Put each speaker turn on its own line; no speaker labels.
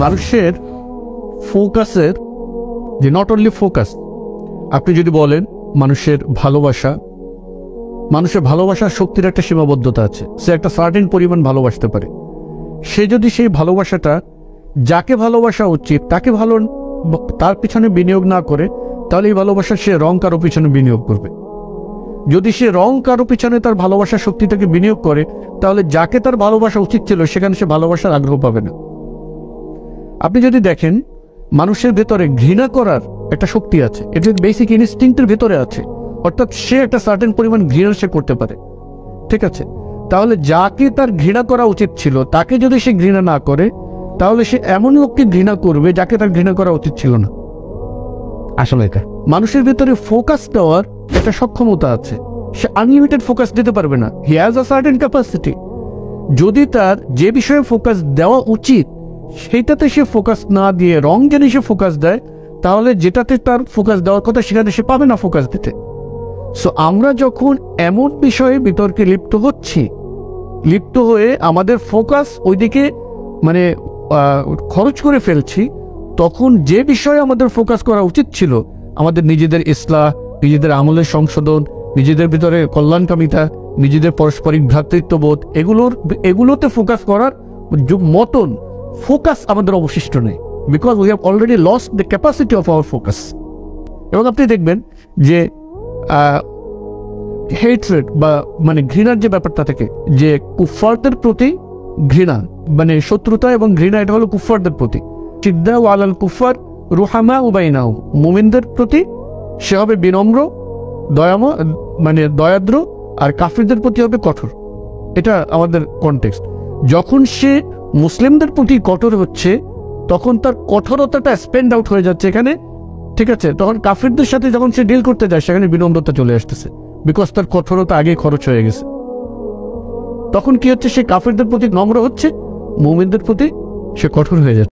মানুষের ফোকাসের যে not only focus, আপনি যদি বলেন মানুষের ভালোবাসার শক্তির একটা সীমাবদ্ধতা আছে। সে একটা সার্টেন পরিমাণ ভালোবাসতে পারে। সে যদি সেই ভালোবাসাটা যাকে ভালোবাসা উচিত তার পিছনে বিনিয়োগ না করে, তাহলে এই ভালোবাসা সে রং কারো পিছনে বিনিয়োগ করবে। যদি সে রং কারো পিছনে তার ভালোবাসার শক্তিটাকে বিনিয়োগ করে, তাহলে যাকে তার ভালোবাসা উচিত ছিল সেখানে সে ভালোবাসার আগ্রহ পাবে না। আপনি যদি দেখেন মানুষের ভেতরে ঘৃণা করার একটা শক্তি আছে, এটা বেসিক ইনস্টিংক্টের ভেতরে আছে, অর্থাৎ সে একটা সার্টেন পরিমাণ ঘৃণা সে করতে পারে। ঠিক আছে, তাহলে যাকে তার ঘৃণা করা উচিত ছিল তাকে যদি সে ঘৃণা না করে, তাহলে সে এমন লোককে ঘৃণা করবে যাকে তার ঘৃণা করা উচিত ছিল না। আসলে এটা মানুষের ভেতরে ফোকাস দেওয়ার একটা সক্ষমতা আছে। সে আনলিমিটেড ফোকাস দিতে পারবে না। He has a certain capacity. যদি তার যে বিষয়ে ফোকাস দেওয়া উচিত সেইটাতে সে ফোকাস না দিয়ে রং জিনিসে ফোকাস দেয়, তাহলে যেটাতে তার ফোকাস দেওয়ার কথা সেখানে সে পাবে না ফোকাস দিতে। সো আমরা যখন এমন বিষয়ে বিতর্কে লিপ্ত হয়ে আমাদের ফোকাস ওইদিকে খরচ করে ফেলছি, তখন যে বিষয়ে আমাদের ফোকাস করা উচিত ছিল, আমাদের নিজেদের ইসলাহ, নিজেদের আমলের সংশোধন, নিজেদের ভিতরে কল্যাণকামিতা, নিজেদের পারস্পরিক ভ্রাতৃত্ববোধ, এগুলোতে ফোকাস করার মতন ফোকাস আমাদের অবশিষ্ট নেই। Because we have already lost the capacity of our focus. এবং আপনি দেখবেন যে হেট্রেড বা ঘৃণার যে ব্যাপারটা থেকে, যে কুফফারদের প্রতি ঘৃণা, শত্রুতা এবং ঘৃণা, এটা হলো কুফফারদের প্রতি। সিদ্দা ওয়ালাল কুফফার রুহামা উবাইনাহুম, মুমিনদের প্রতি সে হবে বিনম্র, দয়াদ্র, আর কাফিরদের প্রতি হবে কঠোর। এটা আমাদের কনটেক্সট। যখন সে মুসলিমদের প্রতি কঠোর হচ্ছে, তখন তার কঠোরতাটা স্পেন্ড আউট হয়ে যাচ্ছে এখানে। ঠিক আছে, তখন কাফিরদের সাথে যখন সে ডিল করতে যায়, সেখানে বিনম্রতা চলে আসতেছে, বিকজ তার কঠোরতা আগে খরচ হয়ে গেছে। তখন কি হচ্ছে, সে কাফিরদের প্রতি নম্র হচ্ছে, মুমিনদের প্রতি সে কঠোর হয়ে যাচ্ছে।